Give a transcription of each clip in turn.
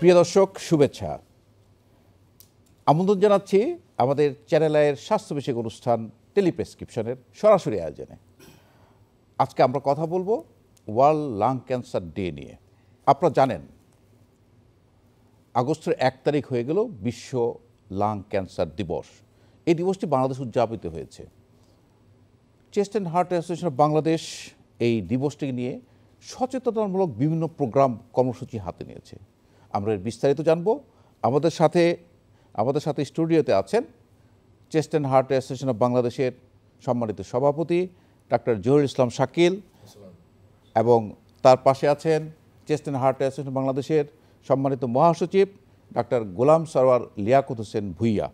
প্রিয় দর্শক শুভেচ্ছা, আমন্ত্রণ জানাচ্ছি আমাদের চ্যানেলের স্বাস্থ্য বিষয়ক অনুষ্ঠান টেলিপ্রেসক্রিপশনের সরাসরি আয়োজনে। আজকে আমরা কথা বলবো ওয়ার্ল্ড লাং ক্যান্সার ডে নিয়ে। আপনারা জানেন আগস্টের 1 তারিখ হয়ে গেল বিশ্ব লাং ক্যান্সার দিবস। এই দিবসটি বাংলাদেশ উদযাপিত হয়েছে। Chest and heart association of Bangladesh এই দিবসটি নিয়ে সচেতনতামূলক বিভিন্ন প্রোগ্রাম কর্মসূচি হাতে নিয়েছে। আমরা এর বিস্তারিত জানব। আমাদের সাথে স্টুডিওতে আছেন chest and heart association of বাংলাদেশের সম্মানিত সভাপতি ডাক্তার জহিরুল ইসলাম শাকিল, এবং তার পাশে আছেন চেস্ট অ্যান্ড হার্ট অ্যাসোসিয়েশন বাংলাদেশের সম্মানিত মহাসচিব ডাক্তার গোলাম সরওয়ার লিয়াকত হোসেন ভুইয়া।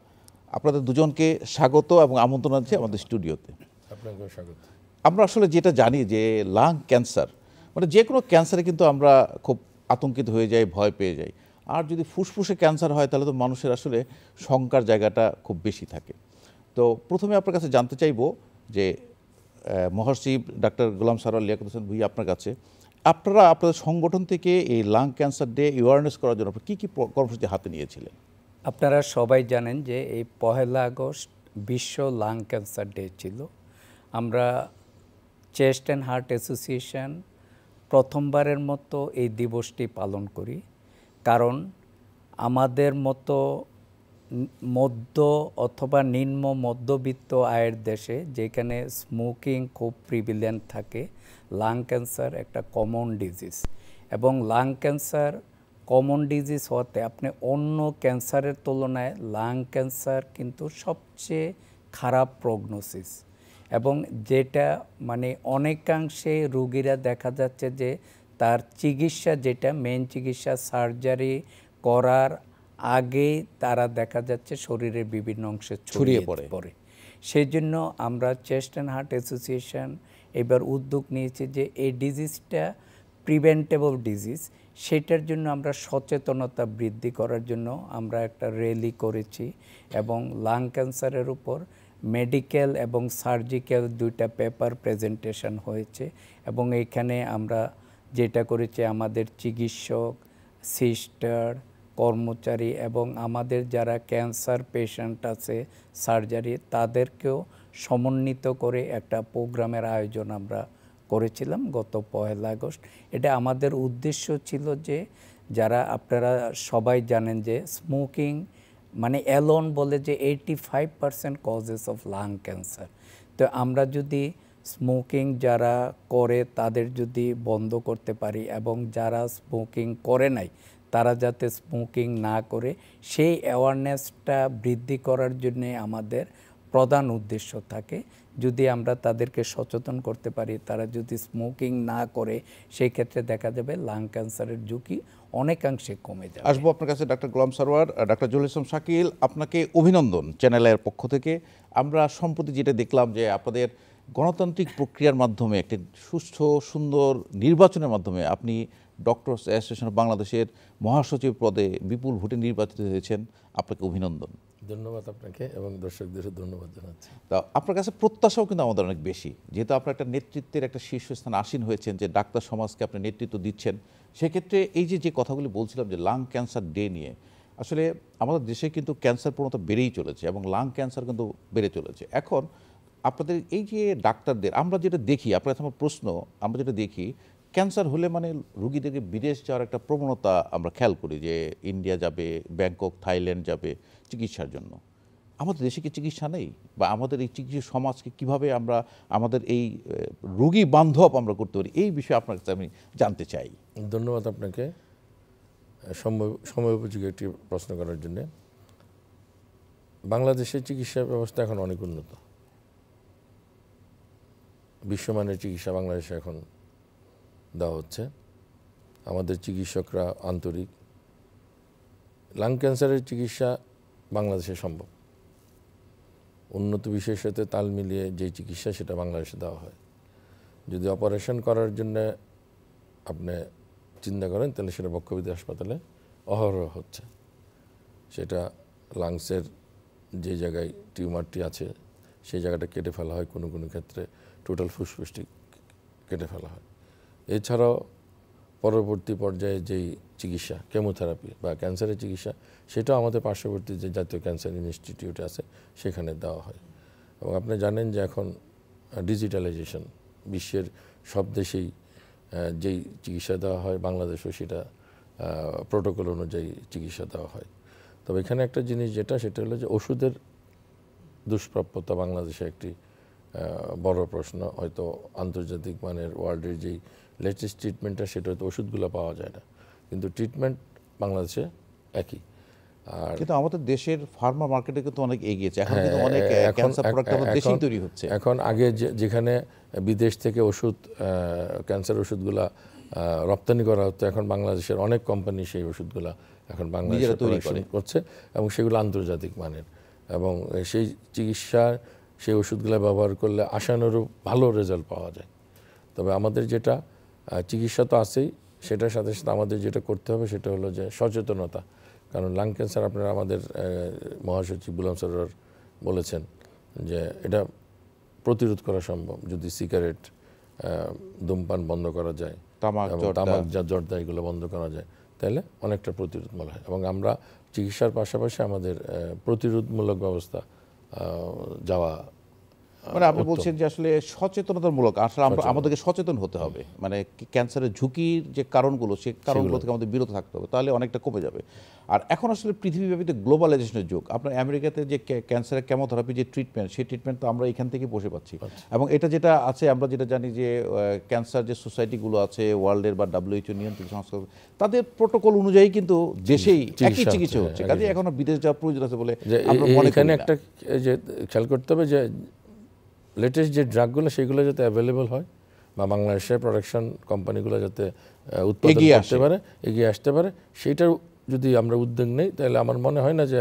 আপনাদের দুজনকে স্বাগত এবং আমন্ত্রণ আছে আমাদের স্টুডিওতে। আপনাকেও স্বাগত। আমরা আসলে যেটা জানি যে লাং ক্যান্সার মানে যে কোনো ক্যান্সারে কিন্তু আমরা খুব আতঙ্কিত হয়ে যাই, ভয় পেয়ে যাই। আর যদি ফুসফুসে ক্যান্সার হয় তাহলে তো মানুষের আসলে শঙ্কার জায়গাটা খুব বেশি থাকে। তো প্রথমে আপনার কাছে জানতে চাইব যে মহাসচিব ডাক্তার গোলাম সরওয়ার লিয়াকত হোসেন ভুইয়া, আপনার কাছে আপনারা আপনাদের সংগঠন থেকে এই লাং ক্যান্সার ডে অ্যাওয়ারনেস করার জন্য কী কী কর্মসূচি হাতে নিয়েছিলেন? আপনারা সবাই জানেন যে এই 1 আগস্ট বিশ্ব লাং ক্যান্সার ডে ছিল। আমরা চেস্ট অ্যান্ড হার্ট অ্যাসোসিয়েশন প্রথমবারের মতো এই দিবসটি পালন করি, কারণ আমাদের মতো মধ্য অথবা নিম্ন মধ্যবিত্ত আয়ের দেশে যেখানে স্মোকিং খুব প্রিভিলেন্ট থাকে, লাং ক্যান্সার একটা কমন ডিজিজ, এবং লাং ক্যান্সার কমন ডিজিজ হওয়াতে আপনি অন্য ক্যান্সারের তুলনায় লাং ক্যান্সার কিন্তু সবচেয়ে খারাপ প্রগনোসিস, এবং যেটা মানে অনেকাংশে রোগীরা দেখা যাচ্ছে যে তার চিকিৎসা, যেটা মেন চিকিৎসা সার্জারি করার আগেই তারা দেখা যাচ্ছে শরীরের বিভিন্ন অংশে ছড়িয়ে পড়ে। সেই জন্য আমরা চেস্ট অ্যান্ড হার্ট অ্যাসোসিয়েশন এবার উদ্যোগ নিয়েছি যে এই ডিজিজটা প্রিভেন্টেবল ডিজিজ, সেটার জন্য আমরা সচেতনতা বৃদ্ধি করার জন্য আমরা একটা র্যালি করেছি, এবং লাং ক্যান্সারের উপর মেডিকেল এবং সার্জিক্যাল 2টা পেপার প্রেজেন্টেশন হয়েছে। এবং এইখানে আমরা যেটা করেছি, আমাদের চিকিৎসক, সিস্টার, কর্মচারী এবং আমাদের যারা ক্যান্সার পেশেন্ট আছে সার্জারি, তাদেরকেও সমন্বিত করে একটা প্রোগ্রামের আয়োজন আমরা করেছিলাম গত 1 আগস্ট। এটা আমাদের উদ্দেশ্য ছিল যে যারা, আপনারা সবাই জানেন যে স্মোকিং মানে অ্যালোন বলে যে 85% কজেস অফ লাং ক্যান্সার। তো আমরা যদি স্মোকিং যারা করে তাদের যদি বন্ধ করতে পারি, এবং যারা স্মোকিং করে নাই তারা যাতে স্মোকিং না করে, সেই অ্যাওয়ারনেসটা বৃদ্ধি করার জন্যে আমাদের প্রধান উদ্দেশ্য থাকে। যদি আমরা তাদেরকে সচেতন করতে পারি, তারা যদি স্মোকিং না করে, সেই ক্ষেত্রে দেখা যাবে লাং ক্যান্সারের ঝুঁকি অনেকাংশে কমে যাবে। আসবো আপনার কাছে ডাক্তার গোলাম সরওয়ার। ডাক্তার জহিরুল ইসলাম শাকিল, আপনাকে অভিনন্দন চ্যানেলের পক্ষ থেকে। আমরা সম্প্রতি যেটা দেখলাম যে আপনাদের গণতান্ত্রিক প্রক্রিয়ার মাধ্যমে একটি সুষ্ঠু সুন্দর নির্বাচনের মাধ্যমে আপনি ডক্টরস অ্যাসোসিয়েশন অফ বাংলাদেশের মহাসচিব পদে বিপুল ভোটে নির্বাচিত হয়েছেন। আপনাকে অভিনন্দন। ধন্যবাদ আপনাকে এবং দর্শকদের ধন্যবাদ জানাচ্ছি। তা আপনার কাছে প্রত্যাশাও কিন্তু আমাদের অনেক বেশি, যেহেতু আপনার একটা নেতৃত্বের একটা শীর্ষস্থানে আসীন হয়েছেন, যে ডাক্তার সমাজকে আপনি নেতৃত্ব দিচ্ছেন। সেক্ষেত্রে এই যে কথাগুলি বলছিলাম যে লাং ক্যান্সার ডে নিয়ে, আসলে আমাদের দেশে কিন্তু ক্যান্সার প্রবণতা বেড়েই চলেছে এবং লাং ক্যান্সার কিন্তু বেড়ে চলেছে। এখন আপনাদের এই যে ডাক্তারদের আমরা যেটা দেখি, আপনার আমার প্রশ্ন, আমরা যেটা দেখি ক্যান্সার হলে মানে রুগীদেরকে বিদেশ যাওয়ার একটা প্রবণতা আমরা খেয়াল করি, যে ইন্ডিয়া যাবে, ব্যাংকক, থাইল্যান্ড যাবে চিকিৎসার জন্য। আমাদের দেশে কি চিকিৎসা নেই? বা আমাদের এই চিকিৎসা সমাজকে কিভাবে আমরা আমাদের এই রোগী বান্ধব আমরা করতে পারি, এই বিষয়ে আপনার কাছে আমি জানতে চাই। ধন্যবাদ আপনাকে সময় উপযোগী একটি প্রশ্ন করার জন্য। বাংলাদেশের চিকিৎসা ব্যবস্থা এখন অনেক উন্নত, বিশ্বমানের চিকিৎসা বাংলাদেশে এখন দেওয়া হচ্ছে। আমাদের চিকিৎসকরা আন্তরিক। লাং ক্যান্সারের চিকিৎসা বাংলাদেশে সম্ভব। উন্নত বিশ্বের সাথে তাল মিলিয়ে যে চিকিৎসা সেটা বাংলাদেশে দেওয়া হয়। যদি অপারেশন করার জন্য আপনি চিন্তা করেন তাহলে সেটা বক্ষবিদ্যা হাসপাতালে অহরহ হচ্ছে। সেটা লাংসের যে জায়গায় টিউমারটি আছে সেই জায়গাটা কেটে ফেলা হয়, কোনো কোনো ক্ষেত্রে টোটাল ফুসফুসটি কেটে ফেলা হয়। এছাড়াও পরবর্তী পর্যায়ে যেই চিকিৎসা কেমোথেরাপি বা ক্যান্সারের চিকিৎসা, সেটাও আমাদের পার্শ্ববর্তী যে জাতীয় ক্যান্সার ইনস্টিটিউট আছে সেখানে দেওয়া হয়। এবং আপনি জানেন যে এখন ডিজিটালাইজেশন বিশ্বের সব দেশেই যেই চিকিৎসা দেওয়া হয়, বাংলাদেশেও সেটা প্রোটোকল অনুযায়ী চিকিৎসা দেওয়া হয়। তবে এখানে একটা জিনিস সেটা হলো যে ওষুধের দুষ্প্রাপ্যতা বাংলাদেশে একটি বড় প্রশ্ন। হয়তো আন্তর্জাতিক মানের ওয়ার্ল্ডের যেই লেটেস্ট ট্রিটমেন্টটা, সেটা হয়তো ওষুধগুলো পাওয়া যায় না, কিন্তু ট্রিটমেন্ট বাংলাদেশে একই। আর কিন্তু আমাদের দেশের ফার্মা মার্কেটে কিন্তু অনেক এগিয়েছে, এখন কিন্তু অনেক ক্যান্সার প্রোডাক্ট আমাদের দেশেই তৈরি হচ্ছে। এখন আগে যেখানে বিদেশ থেকে ওষুধ, ক্যান্সার ওষুধগুলা রপ্তানি করা হতো, এখন বাংলাদেশের অনেক কোম্পানি সেই ওষুধগুলা এখন বাংলাদেশে তৈরি করছে এবং সেগুলো আন্তর্জাতিক মানের, এবং সেই চিকিৎসা সেই ওষুধগুলো ব্যবহার করলে আশানুরূপ ভালো রেজাল্ট পাওয়া যায়। তবে আমাদের যেটা চিকিৎসা তো আছেই, সেটার সাথে সাথে আমাদের যেটা করতে হবে সেটা হলো যে সচেতনতা। কারণ লাং ক্যান্সার আপনারা আমাদের মহাসচিব গুলাম সরোয়ার বলেছেন যে এটা প্রতিরোধ করা সম্ভব যদি সিগারেট, ধূমপান বন্ধ করা যায়, তামাক, জর্দা এগুলো বন্ধ করা যায়, তাহলে অনেকটা প্রতিরোধমূলক হয়। এবং আমরা চিকিৎসার পাশাপাশি আমাদের প্রতিরোধমূলক ব্যবস্থা যাওয়া, মানে আপনি বলছেন যে আসলে সচেতনতামূলক, আসলে আমাদেরকে সচেতন হতে হবে, মানে ক্যান্সারের ঝুঁকির যে কারণগুলো, সেই কারণগুলো থেকে আমাদের বিরত থাকতে হবে, তাহলে অনেকটা কমে যাবে। আর এখন আসলে পৃথিবীব্যাপী গ্লোবালাইজেশনের যুগ। আপনার আমেরিকাতে যে ক্যান্সারের কেমোথেরাপি যে ট্রিটমেন্ট, সেই ট্রিটমেন্ট তো আমরা এখান থেকে বসে পাচ্ছি। এবং এটা যেটা আছে, আমরা যেটা জানি যে ক্যান্সার যে সোসাইটিগুলো আছে ওয়ার্ল্ডের বা WHO নিয়ন্ত্রিত সংস্থা, তাদের প্রোটোকল অনুযায়ী কিন্তু দেশেই একই চিকিৎসা হচ্ছে। কাজে এখনো বিদেশ যাওয়ার প্রয়োজন আছে বলে আমরা মনে করি না। একটা যে খেয়াল করতে হবে যে লেটেস্ট যে ড্রাগগুলো সেগুলো যাতে অ্যাভেলেবল হয়, বা বাংলাদেশের প্রোডাকশন কোম্পানিগুলো যাতে উৎপাদন করতে পারে, এগিয়ে আসতে পারে, সেইটার যদি আমরা উদ্যোগ নেই, তাহলে আমার মনে হয় না যে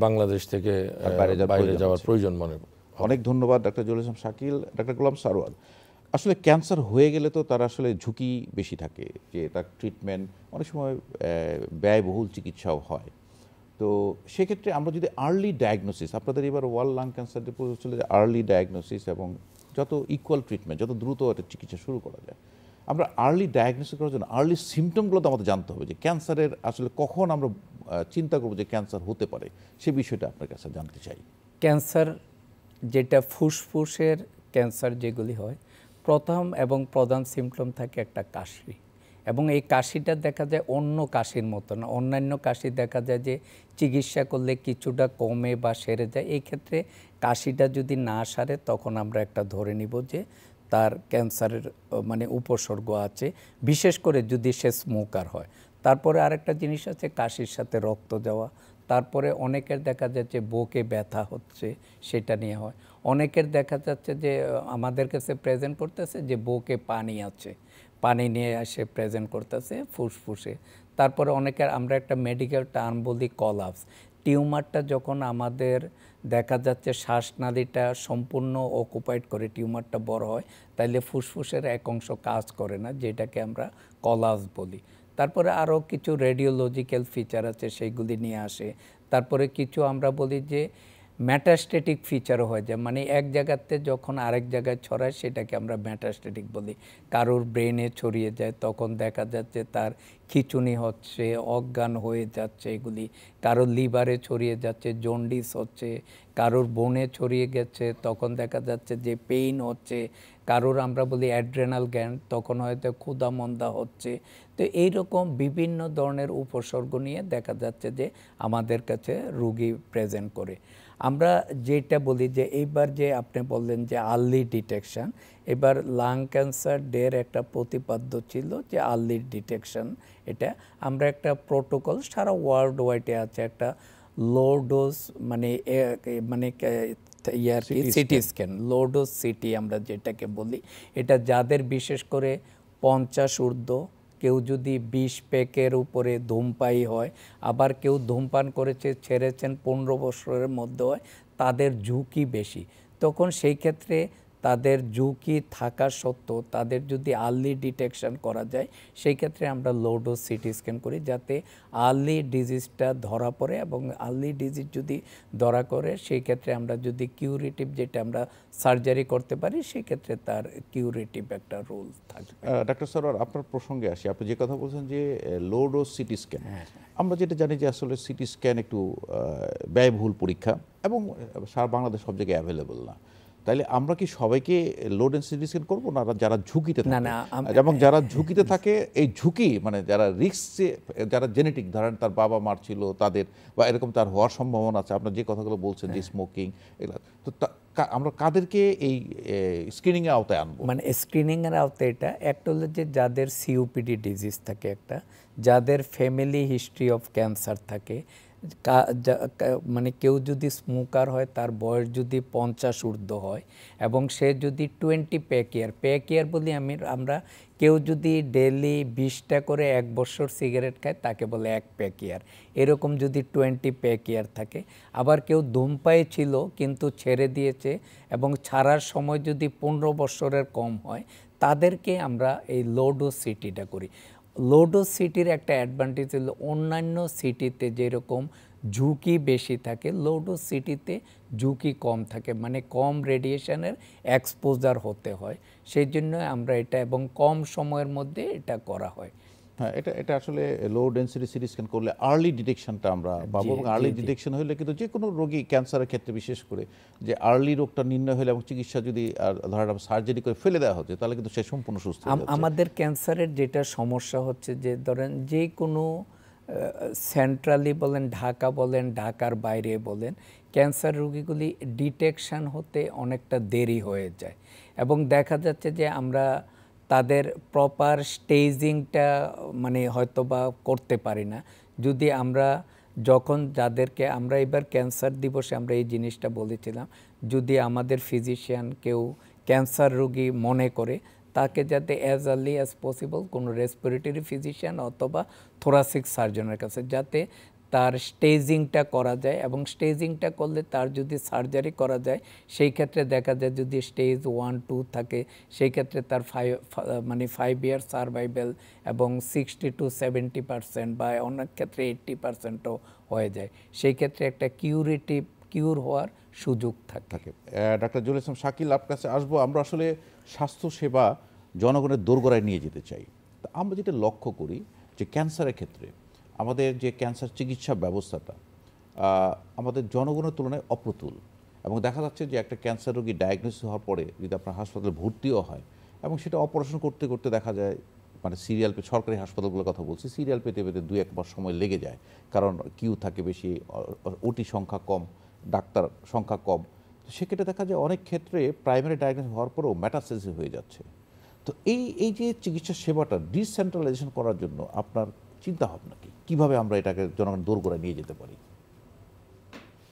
বাংলাদেশ থেকে বাইরে যাওয়ার প্রয়োজন মনে হয়। অনেক ধন্যবাদ ডক্টর জহুরুল ইসলাম শাকিল। ডক্টর গোলাম সারোয়ার, আসলে ক্যান্সার হয়ে গেলে তো তার আসলে ঝুঁকি বেশি থাকে, যে তার ট্রিটমেন্ট অনেক সময় ব্যয়বহুল চিকিৎসাও হয়। তো সেক্ষেত্রে আমরা যদি আর্লি ডায়াগনোসিস, আপনাদের এবার ওয়ার্ল্ড লাং ক্যান্সার ডে ছিল যে আর্লি ডায়াগনোসিস এবং যত ইকুয়াল ট্রিটমেন্ট, যত দ্রুত একটা চিকিৎসা শুরু করা যায়, আমরা আর্লি ডায়াগনোসিস করার জন্য আর্লি সিমটমগুলো তো আমাদের জানতে হবে, যে ক্যান্সারের আসলে কখন আমরা চিন্তা করবো যে ক্যান্সার হতে পারে, সে বিষয়টা আপনার কাছে জানতে চাই। ক্যান্সার যেটা ফুসফুসের ক্যান্সার যেগুলি হয়, প্রথম এবং প্রধান সিমটম থাকে একটা কাশি, এবং এই কাশিটা দেখা যায় অন্য কাশির মতো না। অন্যান্য কাশি দেখা যায় যে চিকিৎসা করলে কিছুটা কমে বা সেরে যায়, এই ক্ষেত্রে কাশিটা যদি না সারে তখন আমরা একটা ধরে নিব যে তার ক্যান্সারের মানে উপসর্গ আছে, বিশেষ করে যদি সে স্মোকার হয়। তারপরে আরেকটা জিনিস আছে কাশির সাথে রক্ত যাওয়া, তারপরে অনেকের দেখা যাচ্ছে বুকে ব্যথা হচ্ছে, সেটা নিয়ে হয়। অনেকের দেখা যাচ্ছে যে আমাদের কাছে প্রেজেন্ট করতেছে যে বুকে পানি আছে, পানি নিয়ে এসে প্রেজেন্ট করতেছে ফুসফুসে। তারপরে অনেকের আমরা একটা মেডিকেল টার্ম বলি কলাপস, টিউমারটা যখন আমাদের দেখা যাচ্ছে শ্বাসনালীটা সম্পূর্ণ অকুপাইড করে টিউমারটা বড় হয়, তাইলে ফুসফুসের এক অংশ কাজ করে না, যেটাকে আমরা কলাপস বলি। তারপরে আরও কিছু রেডিওলজিক্যাল ফিচার আছে, সেইগুলি নিয়ে আসে। তারপরে কিছু আমরা বলি যে মেটাস্টেটিক ফিচারও হয়ে যায়, মানে এক জায়গাতে যখন আরেক জায়গায় ছড়ায় সেটাকে আমরা মেটাস্টেটিক বলি। কারোর ব্রেনে ছড়িয়ে যায়, তখন দেখা যাচ্ছে তার খিঁচুনি হচ্ছে, অজ্ঞান হয়ে যাচ্ছে এগুলি। কারোর লিভারে ছড়িয়ে যাচ্ছে, জন্ডিস হচ্ছে। কারোর বোনে ছড়িয়ে গেছে, তখন দেখা যাচ্ছে যে পেইন হচ্ছে। কারোর আমরা বলি অ্যাড্রেনাল গ্ল্যান্ড, তখন হয়তো ক্ষুধা মন্দা হচ্ছে। তো এইরকম বিভিন্ন ধরনের উপসর্গ নিয়ে দেখা যাচ্ছে যে আমাদের কাছে রুগী প্রেজেন্ট করে। আমরা যেটা বলি যে এইবার যে আপনি বললেন যে আর্লি ডিটেকশন, এবার লাং ক্যান্সার ডের একটা প্রতিপাদ্য ছিল যে আর্লি ডিটেকশন। এটা আমরা একটা প্রোটোকল সারা ওয়ার্ল্ড ওয়াইডে আছে, একটা লো ডোজ মানে CT scan, low dose city আমরা যেটাকে বলি। এটা যাদের বিশেষ করে 50 ঊর্ধ্ব, কেউ যদি 20 প্যাকের উপরে ধূমপায়ী হয়, আবার কেউ ধূমপান করেছে ছেড়েছেন 15 বছরের মধ্যে হয়, তাদের ঝুঁকি বেশি। তখন সেই ক্ষেত্রে তাদের ঝুঁকি থাকা সত্ত্বেও তাদের যদি আর্লি ডিটেকশন করা যায় সেই ক্ষেত্রে আমরা লো ডোজ সিটি স্ক্যান করি, যাতে আর্লি ডিজিজটা ধরা পড়ে, এবং আর্লি ডিজিজ যদি ধরা করে সেই ক্ষেত্রে আমরা যদি কিউরেটিভ, যেটা আমরা সার্জারি করতে পারি, সেই ক্ষেত্রে তার কিউরেটিভ একটা রোল থাকবে। ডাক্তার সরোয়ার, আপনার প্রসঙ্গে আসি। আপনি যে কথা বলছেন যে লো ডোজ সিটি স্ক্যান, আমরা যেটা জানি যে আসলে সিটি স্ক্যান একটু ব্যয়বহুল পরীক্ষা এবং সারা বাংলাদেশ সব জায়গায় অ্যাভেলেবল না। তাইলে আমরা কি সবাইকে লো ডেন্স সিটি স্ক্যান করবো, না যারা ঝুঁকিতে থাকে? না, এবং যারা ঝুঁকিতে থাকে, এই ঝুঁকি মানে যারা রিস্কে, যারা জেনেটিক, ধরেন তার বাবা মার ছিল তাদের, বা এরকম তার হওয়ার সম্ভাবনা আছে, আপনার যে কথাগুলো বলছেন যে স্মোকিং, এগুলো, তো আমরা কাদেরকে এই স্ক্রিনিংয়ের আওতায় আনবো? মানে স্ক্রিনিংয়ের আওতায় এটা একটা হলো যে যাদের সিওপিডি ডিজিজ থাকে, একটা যাদের ফ্যামিলি হিস্ট্রি অফ ক্যান্সার থাকে, মানে কেউ যদি স্মোকার হয়, তার বয়স যদি 50 ঊর্ধ্ব হয়, এবং সে যদি 20 প্যাক ইয়ার বলি আমরা, কেউ যদি ডেইলি 20টা করে 1 বছর সিগারেট খায় তাকে বলে 1 প্যাক ইয়ার, এরকম যদি 20 প্যাক ইয়ার থাকে। আবার কেউ ধূমপায়ী ছিল কিন্তু ছেড়ে দিয়েছে এবং ছাড়ার সময় যদি 15 বছরের কম হয়, তাদেরকে আমরা এই লো ডোজ সিটিটা করি। লো ডোজ সিটির একটা অ্যাডভান্টেজ হলো অন্যান্য সিটিতে যেরকম ঝুঁকি বেশি থাকে, লো ডোজ সিটিতে ঝুঁকি কম থাকে, মানে কম রেডিয়েশনের এক্সপোজার হতে হয়, সেই জন্য আমরা এটা এবং কম সময়ের মধ্যে এটা করা হয়। হ্যাঁ, এটা আসলে লো ডেন্সিটি সিটি স্ক্যান করলে আর্লি ডিটেকশনটা আমরা পাবো, এবং আর্লি ডিটেকশন হলে কিন্তু যে কোনো রোগী, ক্যান্সারের ক্ষেত্রে বিশেষ করে, যে আর্লি রোগটা নির্ণয় হলে এবং চিকিৎসা যদি ধরেন সার্জারি করে ফেলে দেওয়া হচ্ছে, তাহলে কিন্তু সে সম্পূর্ণ সুস্থ হয়ে যাচ্ছে। আমাদের ক্যান্সারের যেটা সমস্যা হচ্ছে যে ধরেন যে কোনো সেন্ট্রালি বলেন, ঢাকা বলেন, ঢাকার বাইরে বলেন, ক্যান্সার রোগীগুলি ডিটেকশন হতে অনেকটা দেরি হয়ে যায়, এবং দেখা যাচ্ছে যে আমরা তাদের প্রপার স্টেজিংটা মানে হয়তো বা করতে পারি না। যদি আমরা যখন যাদেরকে আমরা এবার ক্যান্সার দিবসে আমরা এই জিনিসটা বলেছিলাম, যদি আমাদের ফিজিশিয়ান কেউ ক্যান্সার রোগী মনে করে, তাকে যাতে অ্যাজ আর্লি অ্যাজ পসিবল কোনো রেসপিরেটরি ফিজিশিয়ান অথবা থোরাসিক সার্জনের কাছে যাতে তার স্টেজিংটা করা যায়, এবং স্টেজিংটা করলে তার যদি সার্জারি করা যায়, সেই ক্ষেত্রে দেখা যায় যদি স্টেজ 1, 2 থাকে, সেই ক্ষেত্রে তার 5 ইয়ার সার্ভাইভাল এবং 60 to 70% বা অনেক ক্ষেত্রে 80%ও হয়ে যায়। সেই ক্ষেত্রে একটা কিউর হওয়ার সুযোগ থাকে। ডাক্তার জহুরুল ইসলাম শাকিল, আপনার কাছে আসবো। আমরা আসলে স্বাস্থ্যসেবা জনগণের দোরগোড়ায় নিয়ে যেতে চাই। তা আমরা যেটা লক্ষ্য করি যে ক্যান্সারের ক্ষেত্রে আমাদের যে ক্যান্সার চিকিৎসা ব্যবস্থাটা আমাদের জনগণের তুলনায় অপ্রতুল, এবং দেখা যাচ্ছে যে একটা ক্যান্সার রোগী ডায়াগনোসিস হওয়ার পরে যদি আপনার হাসপাতালে ভর্তিও হয়, এবং সেটা অপারেশন করতে করতে দেখা যায়, মানে সিরিয়াল পেয়ে, সরকারি হাসপাতালগুলোর কথা বলছি, সিরিয়াল পেতে পেতে 2-1 মাস সময় লেগে যায়, কারণ কিউ থাকে বেশি, ওটি সংখ্যা কম, ডাক্তার সংখ্যা কম। তো সেক্ষেত্রে দেখা যায় অনেক ক্ষেত্রে প্রাইমারি ডায়াগনোসিস হওয়ার পরেও মেটাস্টেসিস হয়ে যাচ্ছে। তো এই যে চিকিৎসা সেবাটা ডিসেন্ট্রালাইজেশন করার জন্য আপনার চিন্তা ভাবনা কি? কীভাবে আমরা এটাকে জনগণ দোরগোড়ায় নিয়ে যেতে পারি?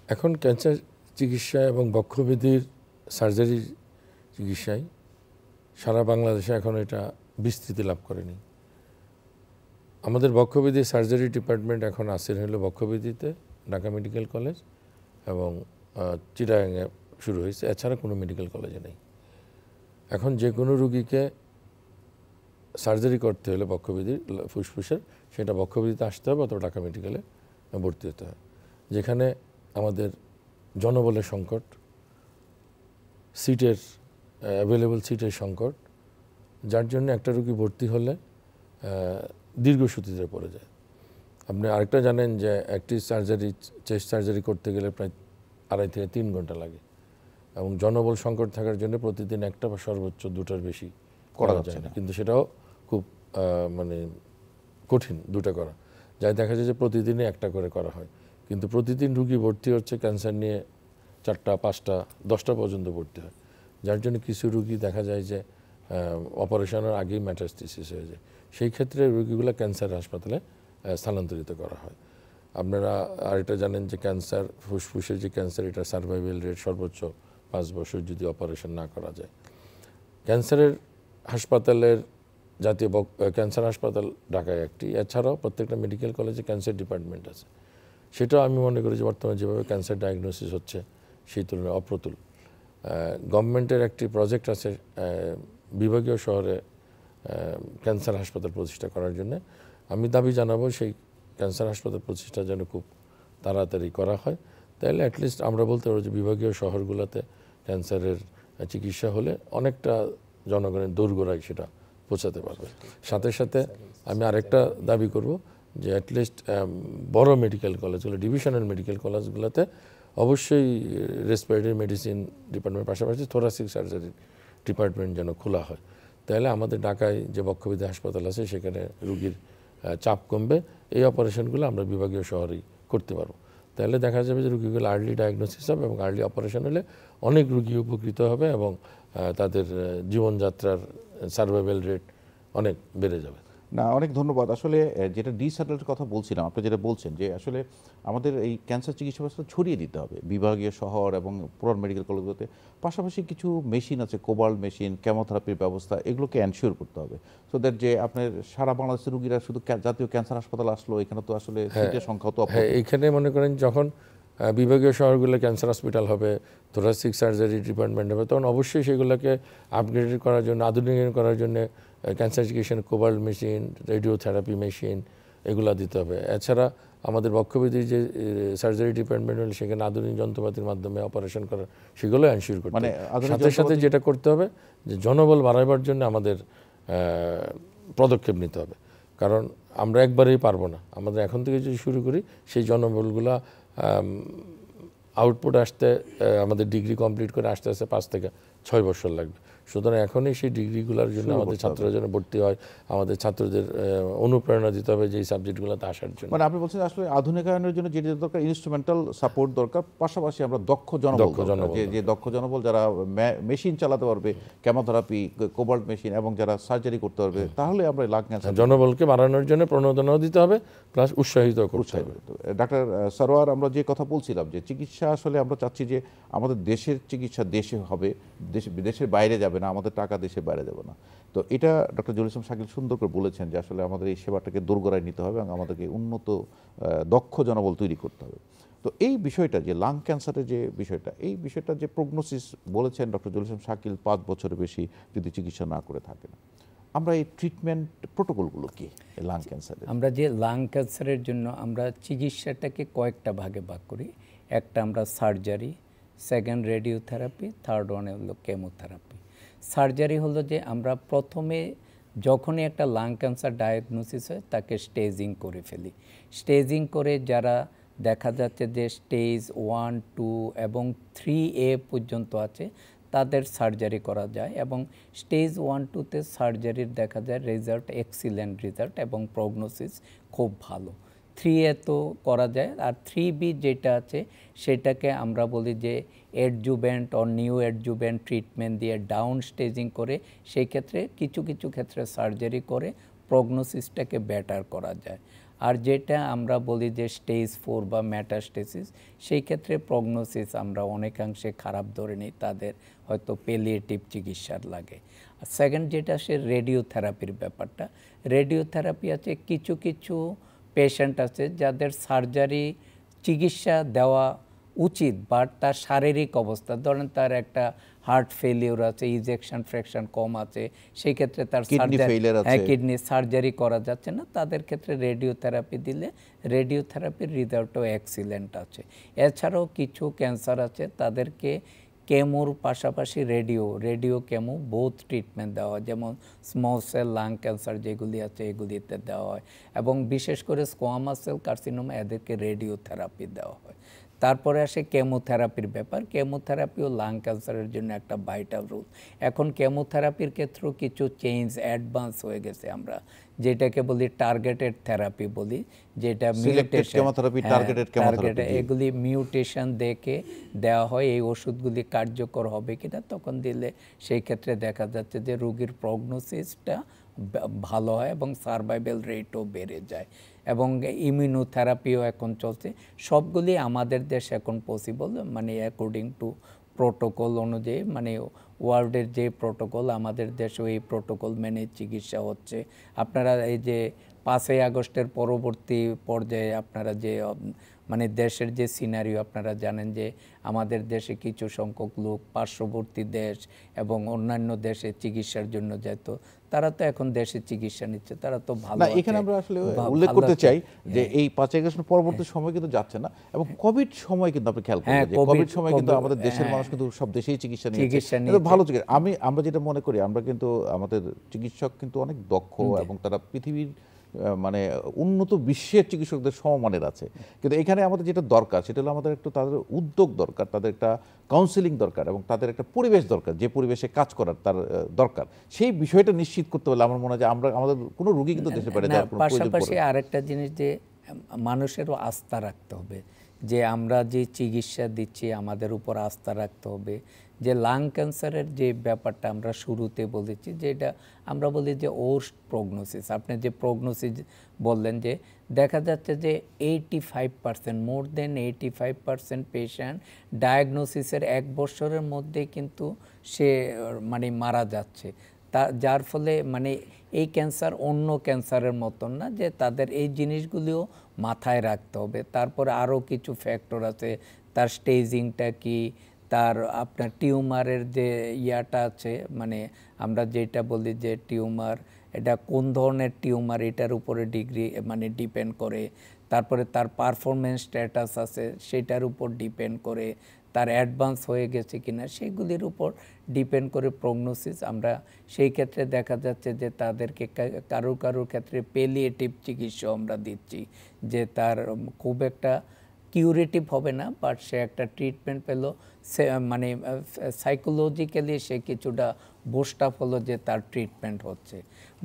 এখন ক্যান্সার চিকিৎসা এবং বক্ষব্যাধির সার্জারির চিকিৎসায় সারা বাংলাদেশে এখন এটা বিস্তৃতি লাভ করেনি। আমাদের বক্ষব্যাধি সার্জারি ডিপার্টমেন্ট এখন আছে হলো বক্ষব্যাধিতে ঢাকা মেডিকেল কলেজ এবং চিটাগাঙে শুরু হয়েছে, এছাড়া কোনো মেডিকেল কলেজে নেই। এখন যে কোনো রুগীকে সার্জারি করতে হলে বক্ষব্যাধির ফুসফুসের, সেটা বক্ষব্যাধিতে আসতে হবে অথবা ঢাকা মেডিকেলে ভর্তি হতে হয়, যেখানে আমাদের জনবলের সংকট, সিটের অ্যাভেলেবল সিটের সংকট, যার জন্য একটা রুগী ভর্তি হলে দীর্ঘসূত্রিতে পড়ে যায়। আপনি আরেকটা জানেন যে একটি সার্জারি, চেস্ট সার্জারি করতে গেলে প্রায় 2.5 থেকে 3 ঘন্টা লাগে, এবং জনবল সংকট থাকার জন্য প্রতিদিন একটা বা সর্বোচ্চ 2টার বেশি করা যায় না, কিন্তু সেটাও খুব মানে কঠিন 2টা করা যাই। দেখা যায় যে প্রতিদিনই একটা করে করা হয়, কিন্তু প্রতিদিন রুগী ভর্তি হচ্ছে ক্যান্সার নিয়ে 4টা, 5টা, 10টা পর্যন্ত ভর্তি হয়, যার জন্য কিছু রুগী দেখা যায় যে অপারেশনের আগেই মেটাস্টেসিস হয়ে যায়। সেই ক্ষেত্রে রুগীগুলো ক্যান্সার হাসপাতালে স্থানান্তরিত করা হয়। আপনারা আরেকটা জানেন যে ক্যান্সার, ফুসফুসের যে ক্যান্সার, এটা সার্ভাইভাল রেট সর্বোচ্চ 5 বছর যদি অপারেশন না করা যায়। ক্যান্সারের হাসপাতালের জাতীয় ক্যান্সার হাসপাতাল ঢাকায় একটি, এছাড়াও প্রত্যেকটা মেডিকেল কলেজে ক্যান্সার ডিপার্টমেন্ট আছে। সেটাও আমি মনে করি যে বর্তমানে যেভাবে ক্যান্সার ডায়াগনোসিস হচ্ছে সেই তুলনায় অপ্রতুল। গভর্নমেন্টের একটি প্রজেক্ট আছে বিভাগীয় শহরে ক্যান্সার হাসপাতাল প্রতিষ্ঠা করার জন্য। আমি দাবি জানাবো সেই ক্যান্সার হাসপাতাল প্রতিষ্ঠা যেন খুব তাড়াতাড়ি করা হয়, তাহলে অ্যাটলিস্ট আমরা বলতে পারবো যে বিভাগীয় শহরগুলোতে ক্যান্সারের চিকিৎসা হলে অনেকটা জনগণের দোরগোড়ায় সেটা পৌঁছাতে পারবে। সাথে সাথে আমি আরেকটা দাবি করব যে অ্যাটলিস্ট বড় মেডিকেল কলেজগুলো, ডিভিশনাল মেডিকেল কলেজগুলোতে অবশ্যই রেসপিরেটরি মেডিসিন ডিপার্টমেন্টের পাশাপাশি থোরাসিক সার্জারি ডিপার্টমেন্ট যেন খোলা হয়। তাহলে আমাদের ঢাকায় যে বক্ষবিদ্যা হাসপাতাল আছে সেখানে রুগীর চাপ কমবে, এই অপারেশনগুলো আমরা বিভাগীয় শহরেই করতে পারবো। তাহলে দেখা যাবে যে রুগীগুলো আর্লি ডায়াগনোসিস হবে এবং আর্লি অপারেশন হলে অনেক রুগী উপকৃত হবে এবং তাদের জীবনযাত্রার সার্ভাইভাল রেট অনেক বেড়ে যাবে। না, অনেক ধন্যবাদ। আসলে যেটা ডিসঅ্যাডাল্টের কথা বলছিলাম, আপনি যেটা বলছেন যে আসলে আমাদের এই ক্যান্সার চিকিৎসা ব্যবস্থা ছড়িয়ে দিতে হবে বিভাগীয় শহর এবং পুরান মেডিকেল কলেজগুলোতে। পাশাপাশি কিছু মেশিন আছে, কোবাল্ট মেশিন, কেমোথেরাপির ব্যবস্থা, এগুলোকে এনশিওর করতে হবে সো দ্যাট যে আপনার সারা বাংলাদেশের রুগীরা শুধু জাতীয় ক্যান্সার হাসপাতাল আসলো, এখানে তো আসলে সিটের সংখ্যাও তো হ্যাঁ, এখানে মনে করেন যখন বিভাগীয় শহরগুলো ক্যান্সার হসপিটাল হবে, থোরাসিক সার্জারি ডিপার্টমেন্ট হবে, তখন অবশ্যই সেগুলোকে আপগ্রেড করার জন্য, আধুনিকরণ করার জন্য ক্যান্সার চিকিৎসার কোবাল্ট মেশিন, রেডিওথেরাপি মেশিন এগুলো দিতে হবে। এছাড়া আমাদের বক্ষবিধির যে সার্জারি ডিপার্টমেন্ট হলে সেখানে আধুনিক যন্ত্রপাতির মাধ্যমে অপারেশন করা, সেগুলো এনশিওর করতে হবে। সাথে সাথে যেটা করতে হবে যে জনবল বাড়াবার জন্য আমাদের পদক্ষেপ নিতে হবে, কারণ আমরা একবারেই পারবো না। আমাদের এখন থেকে যদি শুরু করি সেই জনবলগুলা আউটপুট আসতে আমাদের ডিগ্রি কমপ্লিট করে আসতে আসতে 5 থেকে 6 বছর লাগবে। সুতরাং এখনই সেই ডিগ্রিগুলোর জন্য আমাদের ছাত্ররা যেন ভর্তি হয়, আমাদের ছাত্রদের অনুপ্রেরণা দিতে হবে যে এই সাবজেক্টগুলোতে আসার জন্য। মানে আপনি বলছেন আসলে আধুনিকায়নের জন্য যেটা দরকার ইনস্ট্রুমেন্টাল সাপোর্ট দরকার, পাশাপাশি আমরা দক্ষ জনবল যে দক্ষ জনবল যারা মেশিন চালাতে পারবে, কেমোথেরাপি, কোবাল্ট মেশিন, এবং যারা সার্জারি করতে পারবে, তাহলে আমরা লাং ক্যান্সার জনবলকে বাড়ানোর জন্য প্রণোদনাও দিতে হবে, প্লাস উৎসাহিত করতে হবে। ডাক্তার সরোয়ার, আমরা যে কথা বলছিলাম যে চিকিৎসা আসলে আমরা চাচ্ছি যে আমাদের দেশের চিকিৎসা দেশে হবে, দেশের বাইরে যাবে না, আমাদের টাকা দেশের বাইরে যাবে না। তো এটা ডক্টর জহুরুল ইসলাম শাকিল সুন্দর করে বলেছেন যে আসলে আমাদের এই সেবাটাকে দোরগোড়ায় নিতে হবে এবং আমাদেরকে উন্নত দক্ষ জনবল তৈরি করতে হবে। তো এই বিষয়টা যে লাং ক্যান্সারের যে বিষয়টা, এই বিষয়টা যে প্রগনোসিস বলেছেন ডক্টর জহুরুল ইসলাম শাকিল 5 বছরের বেশি যদি চিকিৎসা না করে থাকেন, আমরা এই ট্রিটমেন্ট প্রোটোকলগুলো কি লাং ক্যান্সারের? আমরা যে লাং ক্যান্সারের জন্য আমরা চিকিৎসাটাকে কয়েকটা ভাগে ভাগ করি। একটা আমরা surgery, second radiotherapy, third one হলো কেমোথেরাপি। সার্জারি হলো যে আমরা প্রথমে যখনই একটা লাং ক্যান্সার ডায়াগনোসিস হয় তাকে স্টেজিং করে ফেলি। স্টেজিং করে যারা দেখা যাচ্ছে যে স্টেজ 1, 2 এবং 3A পর্যন্ত আছে তাদের সার্জারি করা যায় এবং স্টেজ 1, 2তে সার্জারির দেখা যায় রেজাল্ট এক্সিলেন্ট রেজাল্ট এবং প্রগনোসিস খুব ভালো। 3A তো করা যায়, আর 3B যেটা আছে সেটাকে আমরা বলি যে অ্যাডজুভেন্ট ও নিউ অ্যাডজুভেন্ট ট্রিটমেন্ট দিয়ে ডাউন স্টেজিং করে সেই ক্ষেত্রে কিছু কিছু ক্ষেত্রে সার্জারি করে প্রগনোসিসটাকে বেটার করা যায়। আর যেটা আমরা বলি যে স্টেজ 4 বা মেটাস্টেসিস, সেই ক্ষেত্রে প্রগনোসিস আমরা অনেকাংশে খারাপ ধরে নিই, তাদের হয়তো পেলিয়েটিভ চিকিৎসার লাগে। আর সেকেন্ড যেটা সে রেডিওথেরাপির ব্যাপারটা, রেডিওথেরাপি আছে কিছু কিছু পেশেন্ট আছে যাদের সার্জারি চিকিৎসা দেওয়া উচিত, বাট তার শারীরিক অবস্থা, ধরেন তার একটা হার্ট ফেলিওর আছে, ইজেকশন ফ্র্যাকশন কম আছে, সেই ক্ষেত্রে তার কিডনি সার্জারি করা যাচ্ছে না, তাদের ক্ষেত্রে রেডিওথেরাপি দিলে রেডিওথেরাপির রেজাল্টও এক্সিলেন্ট আছে। এছাড়াও কিছু ক্যান্সার আছে তাদেরকে কেমোর পাশাপাশি রেডিও কেমো বোথ ট্রিটমেন্ট দেওয়া হয়, যেমন স্মল সেল লাং ক্যান্সার যেগুলি আছে এগুলিতে দেওয়া হয়, এবং বিশেষ করে স্কোয়ামাস সেল কার্সিনোমা এদেরকে রেডিওথেরাপি দেওয়া হয়। তারপরে আসে কেমোথেরাপির ব্যাপার। কেমোথেরাপিও লাং ক্যান্সারের জন্য একটা ভাইটাল রোল। এখন কেমোথেরাপির ক্ষেত্রেও কিছু চেঞ্জ অ্যাডভান্স হয়ে গেছে, আমরা যেটাকে বলি টার্গেটেড থেরাপি বলি, যেটা এগুলি মিউটেশন দেখে দেওয়া হয়, এই ওষুধগুলি কার্যকর হবে কিনা, তখন দিলে সেই ক্ষেত্রে দেখা যাচ্ছে যে রোগীর প্রগনোসিসটা ভালো হয় এবং সার্ভাইভাল রেটও বেড়ে যায়। এবং ইমিউনোথেরাপিও এখন চলছে। সবগুলি আমাদের দেশে এখন পসিবল, মানে অ্যাকর্ডিং টু প্রোটোকল অনুযায়ী, মানে ওয়ার্ল্ডের যে প্রোটোকল, আমাদের দেশেও এই প্রোটোকল মেনে চিকিৎসা হচ্ছে। আপনারা এই যে 5ই আগস্টের পরবর্তী পর্যায়ে আপনারা যে মানে দেশের যে সিনারিও আপনারা জানেন যে আমাদের দেশে কিছু সংখ্যক লোক পার্শ্ববর্তী দেশ এবং অন্যান্য দেশে চিকিৎসার জন্য যেত, তারা তো এখন দেশে চিকিৎসা নিচ্ছে, তারা তো ভালো না আছে। এখানে আমরা আসলে উল্লেখ করতে চাই যে এই 5 আগস্ট পরবর্তী সময় কিন্তু যাচ্ছে না, এবং কোভিড সময় কিন্তু আপনি খেয়াল করবেন যে কোভিড সময় কিন্তু আমাদের দেশের মানুষ কিন্তু সব দেশেই চিকিৎসা নিয়েছে, কিন্তু ভালো চিকিৎসা। আমরা যেটা মনে করি, আমরা কিন্তু আমাদের চিকিৎসক কিন্তু অনেক দক্ষ এবং তারা পৃথিবীর মানে উন্নত বিশ্বের চিকিৎসকদের সমমানের আছে, কিন্তু এখানে আমাদের যেটা দরকার সেটা হলো আমাদের একটু তাদের উদ্যোগ দরকার, তাদের একটা কাউন্সিলিং দরকার এবং তাদের একটা পরিবেশ দরকার, যে পরিবেশে কাজ করার তার দরকার। সেই বিষয়টা নিশ্চিত করতে হলে আমার মনে হয় যে আমরা আমাদের কোনো রোগী কিন্তু দেশে বাইরে যাওয়ার কোনো প্রয়োজন পড়ে না। পাশাপাশি আরেকটা জিনিস যে মানুষেরও আস্থা রাখতে হবে যে আমরা যে চিকিৎসা দিচ্ছি আমাদের উপর আস্থা রাখতে হবে। যে লাং ক্যান্সারের যে ব্যাপারটা আমরা শুরুতে বলেছি যে এটা আমরা বলি যে ওর্স্ট প্রগনোসিস, আপনি যে প্রগনোসিস বললেন যে দেখা যাচ্ছে যে 85% মোর দেন 85% পেশেন্ট ডায়াগনোসিসের 1 বছরের মধ্যে কিন্তু সে মানে মারা যাচ্ছে। যার ফলে মানে এই ক্যান্সার অন্য ক্যান্সারের মতন না, যে তাদের এই জিনিসগুলিও মাথায় রাখতে হবে। তারপরে আরও কিছু ফ্যাক্টর আছে, তার স্টেজিংটা কি, তার আপনার টিউমারের যে ইয়াটা আছে, মানে আমরা যেটা বলি যে টিউমার, এটা কোন ধরনের টিউমার এটার উপরে ডিগ্রি মানে ডিপেন্ড করে। তারপরে তার পারফরমেন্স স্ট্যাটাস আছে সেটার উপর ডিপেন্ড করে, তার অ্যাডভান্স হয়ে গেছে কিনা সেগুলির উপর ডিপেন্ড করে প্রগনোসিস। আমরা সেই ক্ষেত্রে দেখা যাচ্ছে যে তাদেরকে কারোর ক্ষেত্রে পেলিয়েটিভ চিকিৎসা আমরা দিচ্ছি, যে তার খুব একটা কিউরেটিভ হবে না, বাট সে একটা ট্রিটমেন্ট পেলো, সে মানে সাইকোলজিক্যালি সে কিছুটা বুস্ট আপ হলো যে তার ট্রিটমেন্ট হচ্ছে।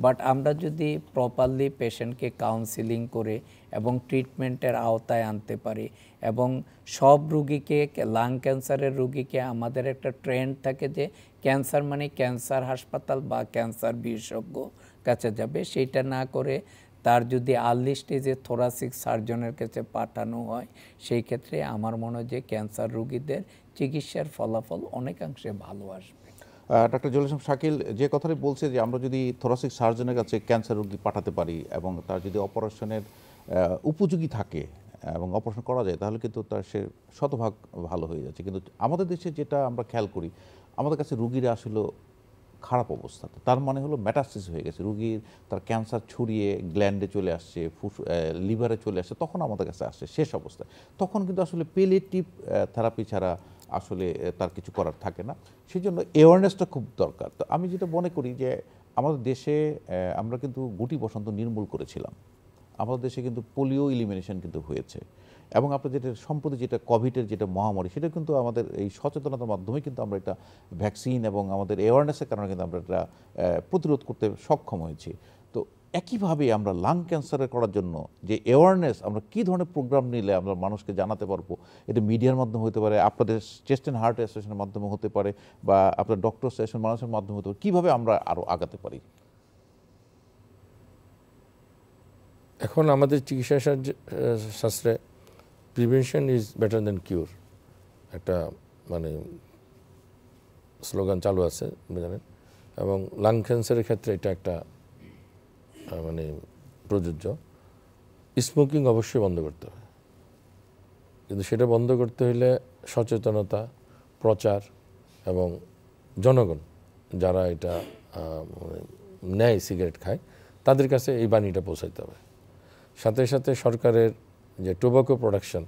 বাট আমরা যদি প্রপারলি পেশেন্টকে কাউন্সিলিং করে এবং ট্রিটমেন্টের আওতায় আনতে পারি, এবং সব রুগীকে, লাং ক্যান্সারের রুগীকে আমাদের একটা ট্রেন্ড থাকে যে ক্যান্সার মানে ক্যান্সার হাসপাতাল বা ক্যান্সার বিশেষজ্ঞ কাছে যাবে, সেইটা না করে তার যদি আর্লি স্টেজে থোরাসিক সার্জনের কাছে পাঠানো হয়, সেই ক্ষেত্রে আমার মনে হয় যে ক্যান্সার রোগীদের চিকিৎসার ফলাফল অনেকাংশে ভালো আসবে। ডক্টর জলিল ইসলাম শাকিল যে কথাটি বলছে যে আমরা যদি থোরাসিক সার্জনের কাছে ক্যান্সার রোগী পাঠাতে পারি এবং তার যদি অপারেশনের উপযোগী থাকে এবং অপারেশন করা যায়, তাহলে কিন্তু তার সে শতভাগ ভালো হয়ে যাচ্ছে। কিন্তু আমাদের দেশে যেটা আমরা খেয়াল করি, আমাদের কাছে রুগীরা আসলে খারাপ অবস্থাতে, তার মানে হলো মেটাস্টিস হয়ে গেছে, রুগীর তার ক্যান্সার ছড়িয়ে গ্ল্যান্ডে চলে আসছে, লিভারে চলে আসছে, তখন আমাদের কাছে আসছে শেষ অবস্থায়। তখন কিন্তু আসলে পেলিয়েটিভ থেরাপি ছাড়া আসলে তার কিছু করার থাকে না, সেই জন্য অ্যাওয়ারনেসটা খুব দরকার। তো আমি যেটা মনে করি যে আমাদের দেশে আমরা কিন্তু গুটি বসন্ত নির্মূল করেছিলাম, আমাদের দেশে কিন্তু পোলিও ইলিমিনেশন কিন্তু হয়েছে, এবং আপনার যেটা সম্প্রতি যেটা কোভিডের যেটা মহামারী, সেটা কিন্তু আমাদের এই সচেতনতার মাধ্যমে কিন্তু আমরা একটা ভ্যাকসিন এবং আমাদের অ্যাওয়ারনেসের কারণে কিন্তু আমরা এটা প্রতিরোধ করতে সক্ষম হয়েছি। তো একইভাবে আমরা লাং ক্যান্সারের করার জন্য যে অ্যাওয়ারনেস, আমরা কী ধরনের প্রোগ্রাম নিলে আমরা মানুষকে জানাতে পারবো, এটা মিডিয়ার মাধ্যমে হতে পারে, আপনাদের চেস্ট অ্যান্ড হার্ট অ্যাসোসিয়েশনের মাধ্যমে হতে পারে, বা আপনার ডক্টর অ্যাসোসিয়েশন মানুষের মাধ্যমে হতে পারে, কীভাবে আমরা আরও আগাতে পারি? এখন আমাদের চিকিৎসা শাস্ত্রে প্রিভেনশন ইজ বেটার দ্যান কিউর একটা মানে স্লোগান চালু আছে, জানেন, এবং লাং ক্যান্সারের ক্ষেত্রে এটা একটা মানে প্রযোজ্য। স্মোকিং অবশ্যই বন্ধ করতে হবে, কিন্তু সেটা বন্ধ করতে হলে সচেতনতা, প্রচার এবং জনগণ যারা এটা নেয়, সিগারেট খায়, তাদের কাছে এই বাণীটা পৌঁছাইতে হবে। সাথে সাথে সরকারের যে টোবাকো প্রোডাকশন,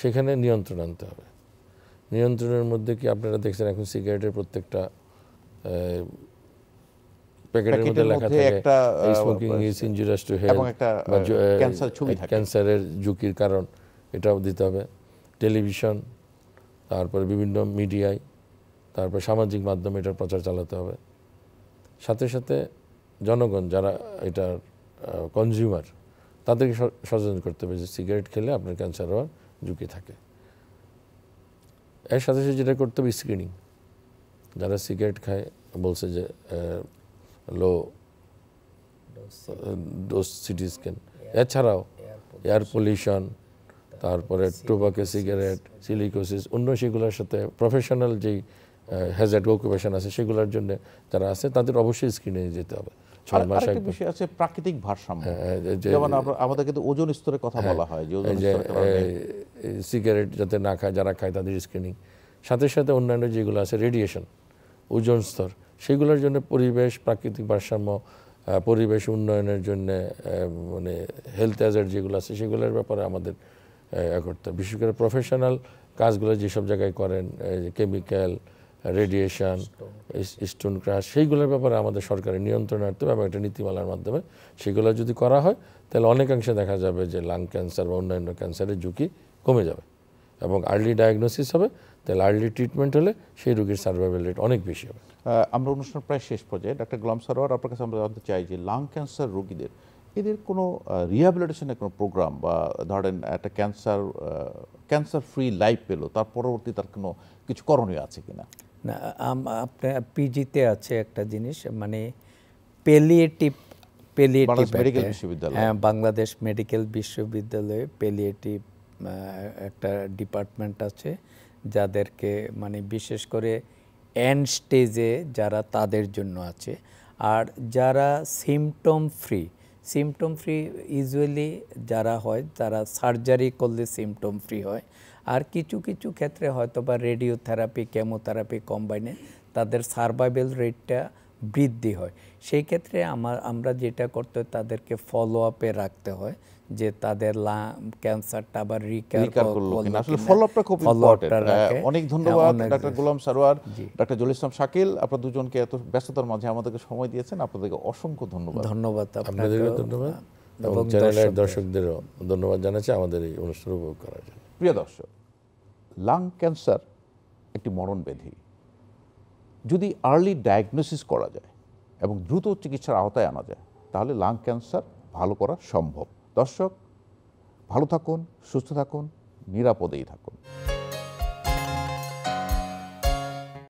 সেখানে নিয়ন্ত্রণ আনতে হবে। নিয়ন্ত্রণের মধ্যে কি আপনারা দেখছেন এখন সিগারেটের প্রত্যেকটা প্যাকেটের মধ্যে লেখা থাকে smoking is injurious to health, ক্যান্সারের ঝুঁকির কারণ, এটাও দিতে হবে। টেলিভিশন, তারপরে বিভিন্ন মিডিয়ায়, তারপরে সামাজিক মাধ্যমে এটার প্রচার চালাতে হবে। সাথে সাথে জনগণ যারা এটার কনজিউমার, তাদেরকে সচেতন করতে হবে যে সিগারেট খেলে আপনার ক্যান্সার হওয়ার ঝুঁকি থাকে। এর সাথে সাথে যেটা করতে হবে স্ক্রিনিং, যারা সিগারেট খায় বলছে যে লো ডোজ সিটি স্ক্যান, এছাড়াও এয়ার পলিউশন, তারপরে টোবাকো, সিগারেট, সিলিকোসিস, অন্য সেগুলোর সাথে প্রফেশনাল যেই হ্যাজার্ড অকুপেশন আছে সেগুলোর জন্য যারা আছে তাদের অবশ্যই স্ক্রিনে যেতে হবে 6 মাস আরেকটা বিষয় আছে প্রাকৃতিক ভারসাম্য, যেমন আমাদের কিন্তু ওজোন স্তরের কথা বলা হয় যে ওজোন স্তরের কারণে সিগারেট যাতে না খায়, যারা খায় তাদের স্ক্রিনিং, সাথে সাথে অন্যান্য যেগুলো আছে রেডিয়েশন, ওজোন স্তর, সেগুলোর জন্য পরিবেশ, প্রাকৃতিক ভারসাম্য, পরিবেশ উন্নয়নের জন্য মানে হেলথ হ্যাজার্ড যেগুলো আছে সেগুলোর ব্যাপারে আমাদের করতে হবে। বিশেষ করে প্রফেশনাল কাজগুলো যেসব জায়গায় করেন, কেমিক্যাল, রেডিয়েশন, স্টোন ক্রাশ, সেইগুলোর ব্যাপারে আমাদের সরকারের নিয়ন্ত্রণ আনতে হবে এবং একটা নীতিমালার মাধ্যমে সেগুলো যদি করা হয় তাহলে অনেকাংশে দেখা যাবে যে লাং ক্যান্সার বা অন্যান্য ক্যান্সারের ঝুঁকি কমে যাবে এবং আর্লি ডায়াগনোসিস হবে, তাহলে আর্লি ট্রিটমেন্ট হলে সেই রোগীর সার্ভাইভাল রেট অনেক বেশি হবে। আমরা অনুষ্ঠান প্রায় শেষ পর্যায়ে, ডাক্তার গোলাম সারোয়ার, আপনার কাছে আমরা জানতে চাই যে লাং ক্যান্সার রোগীদের এদের কোনো রিহ্যাবিলিটেশনের কোনো প্রোগ্রাম বা ধরেন একটা ক্যান্সার ফ্রি লাইফ পেলো, তার পরবর্তী তার কোনো কিছু করণীয় আছে কিনা? না, আপনার পিজিতে আছে একটা জিনিস, মানে প্যালিয়েটিভ মেডিকেল বিশ্ববিদ্যালয়, হ্যাঁ, বাংলাদেশ মেডিকেল বিশ্ববিদ্যালয়ে প্যালিয়েটিভ একটা ডিপার্টমেন্ট আছে, যাদেরকে মানে বিশেষ করে এন্ড স্টেজে যারা তাদের জন্য আছে। আর যারা সিমটম ফ্রি ইউজুয়ালি যারা হয় তারা সার্জারি করলে সিমটম ফ্রি হয়, আর কিছু কিছু ক্ষেত্রে হয়তো বা রেডিওথেরাপি, কেমোথেরাপি কম্বাইনে তাদের সার্ভাইভাল রেটটা বৃদ্ধি হয়। সেই ক্ষেত্রে আমরা যেটা করতে হয় তাদেরকে ফলো আপে রাখতে হয় যে তাদের ক্যান্সারটা আবার রিকার করলো কিনা। আসলে ফলো আপটা খুব ইম্পর্টেন্ট। অনেক ধন্যবাদ ডাক্তার গোলাম সারোয়ার, ডাক্তার জলিল ইসলাম শাকিল, আপনারা দুজনকে এত ব্যস্ততার মাঝে আমাদেরকে সময় দিয়েছেন, আপনাদেরকে অসংখ্য ধন্যবাদ। আপনাদেরও ধন্যবাদ এবং চ্যানেলের দর্শকদেরও ধন্যবাদ জানাচ্ছি আমাদের এই অনুষ্ঠান উপভোগ করার জন্য। প্রিয় দর্শক, লাং ক্যান্সার একটি মরণ ব্যাধি। যদি আর্লি ডায়াগনোসিস করা যায় এবং দ্রুত চিকিৎসার আওতায় আনা যায় তাহলে লাং ক্যান্সার ভালো করা সম্ভব। দর্শক, ভালো থাকুন, সুস্থ থাকুন, নিরাপদেই থাকুন।